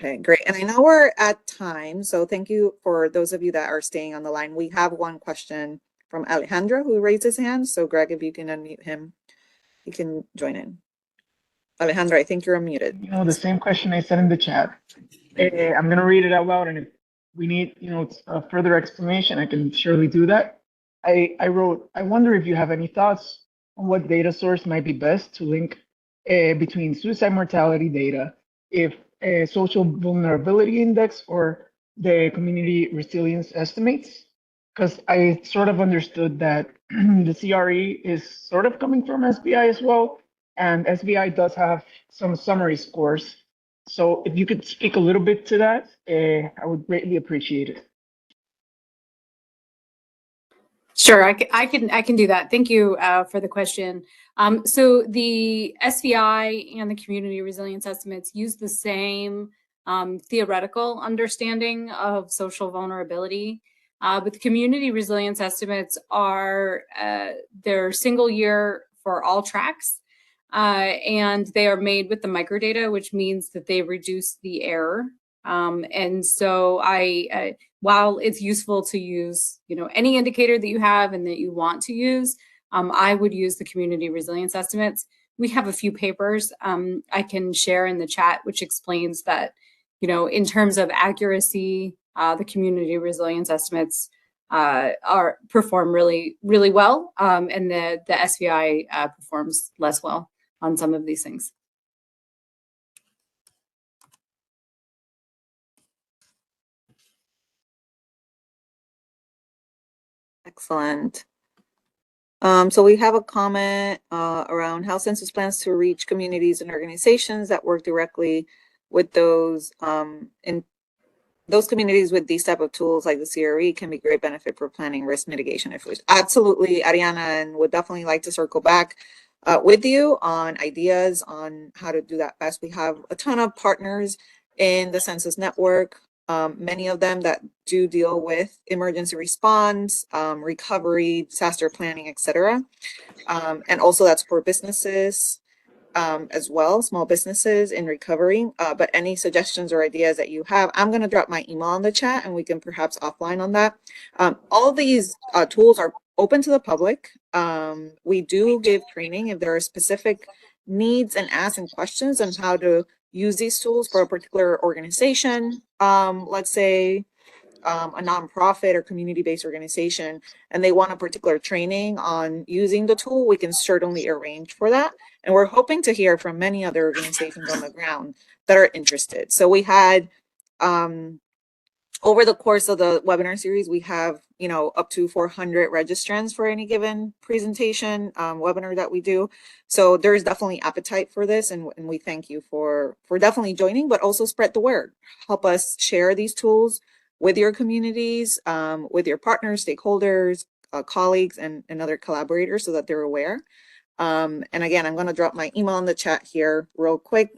Okay, great. And I know we're at time, so thank you for those of you that are staying on the line. We have one question from Alejandro who raised his hand. So Greg, if you can unmute him, he can join in. Alejandro, I think you're unmuted. You know, the same question I said in the chat. I'm going to read it out loud, and if we need, a further explanation, I can surely do that. I wrote, I wonder if you have any thoughts on what data source might be best to link between suicide mortality data, if a social vulnerability index or the community resilience estimates, because I sort of understood that the CRE is sort of coming from SBI as well, and SBI does have some summary scores. So if you could speak a little bit to that, I would greatly appreciate it. Sure, I can do that. Thank you for the question. So the SVI and the community resilience estimates use the same theoretical understanding of social vulnerability, but the community resilience estimates are they're single year for all tracks, and they are made with the microdata, which means that they reduce the error. And so while it's useful to use, any indicator that you have and that you want to use, I would use the community resilience estimates. We have a few papers I can share in the chat, which explains that, in terms of accuracy, the community resilience estimates perform really, really well, and the SVI performs less well on some of these things. Excellent. So we have a comment around how census plans to reach communities and organizations that work directly with those in those communities with these type of tools like the CRE can be great benefit for planning risk mitigation efforts. Absolutely, Ariana, and would definitely like to circle back with you on ideas on how to do that best. We have a ton of partners in the census network. Many of them that do deal with emergency response, recovery, disaster planning, etc. And also that's for businesses as well, small businesses in recovery. But any suggestions or ideas that you have, I'm going to drop my email in the chat and we can perhaps offline on that. All these tools are open to the public. We do give training if there are specific needs and asks and questions on how to use these tools for a particular organization, let's say a nonprofit or community-based organization, and they want a particular training on using the tool, we can certainly arrange for that. And we're hoping to hear from many other organizations on the ground that are interested. So we had, over the course of the webinar series, we have, up to 400 registrants for any given presentation, webinar that we do. So there's definitely appetite for this, and we thank you for definitely joining, but also spread the word. Help us share these tools with your communities, with your partners, stakeholders, colleagues, and other collaborators so that they're aware. And again, I'm going to drop my email in the chat here real quick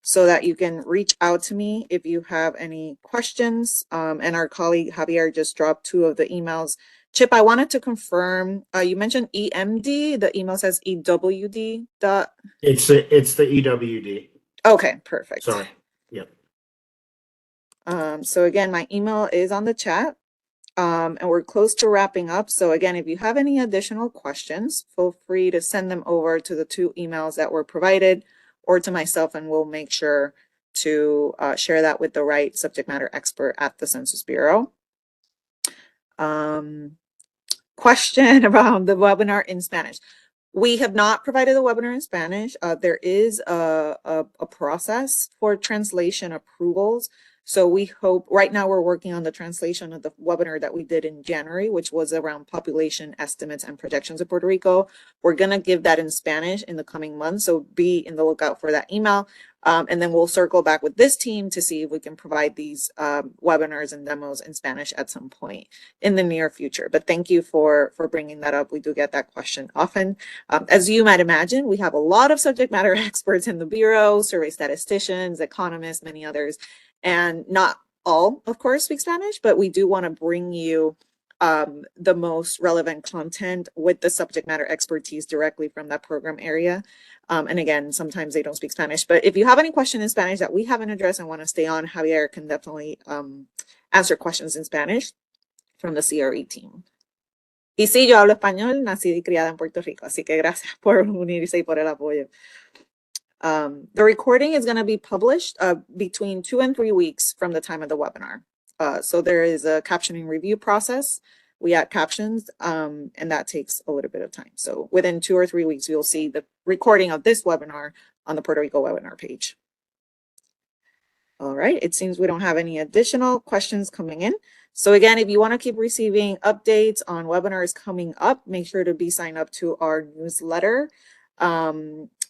so that you can reach out to me if you have any questions. And our colleague Javier just dropped 2 of the emails. Chip, I wanted to confirm, you mentioned EMD, the email says EWD. It's the EWD. Okay, perfect. Sorry. Yep. So again, my email is on the chat. And we're close to wrapping up. So again, if you have any additional questions, feel free to send them over to the 2 emails that were provided. or to myself, and we'll make sure to share that with the right subject matter expert at the Census Bureau. Question around the webinar in Spanish. We have not provided the webinar in Spanish. There is a process for translation approvals. So we hope, right now we're working on the translation of the webinar that we did in January, which was around population estimates and projections of Puerto Rico. We're gonna give that in Spanish in the coming months, so be in the lookout for that email. And then we'll circle back with this team to see if we can provide these webinars and demos in Spanish at some point in the near future. But thank you for bringing that up. We do get that question often. As you might imagine, we have a lot of subject matter experts in the Bureau, survey statisticians, economists, many others, and not all, of course, speak Spanish, but we do want to bring you the most relevant content with the subject matter expertise directly from that program area. And again, sometimes they don't speak Spanish, but if you have any question in Spanish that we haven't addressed and want to stay on, Javier can definitely answer questions in Spanish from the CRE team. Y sí, yo hablo español, nacida y criada en Puerto Rico, así que gracias por unirse y por el apoyo. The recording is going to be published between 2 and 3 weeks from the time of the webinar. So there is a captioning review process. We add captions, and that takes a little bit of time. So within 2 or 3 weeks, you'll see the recording of this webinar on the Puerto Rico webinar page. All right, it seems we don't have any additional questions coming in. So again, if you want to keep receiving updates on webinars coming up, make sure to be signed up to our newsletter,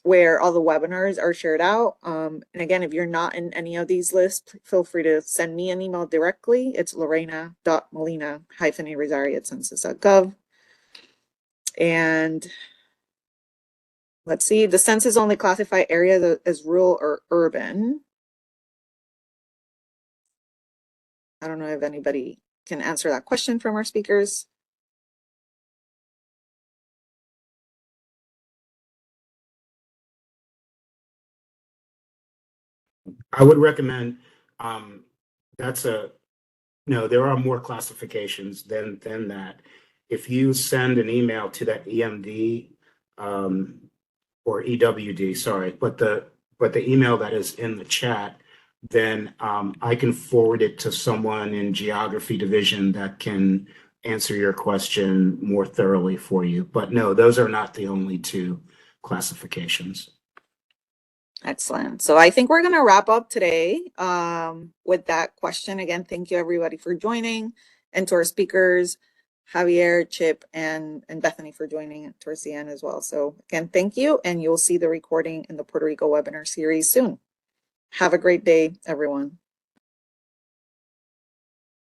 where all the webinars are shared out. And again, if you're not in any of these lists, feel free to send me an email directly. It's lorena.molina-irizarry@census.gov. And let's see, the census only classify areas as rural or urban. I don't know if anybody can answer that question from our speakers. I would recommend, no, there are more classifications than that. If you send an email to that EMD or EWD, sorry, but the email that is in the chat, then I can forward it to someone in geography division that can answer your question more thoroughly for you. But no, those are not the only 2 classifications. Excellent. So I think we're going to wrap up today with that question. Again, thank you everybody for joining, and to our speakers, Javier, Chip, and Bethany for joining towards the end as well. So again, thank you, and you'll see the recording in the Puerto Rico webinar series soon. Have a great day, everyone.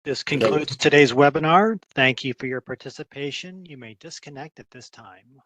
This concludes today's webinar. Thank you for your participation. You may disconnect at this time.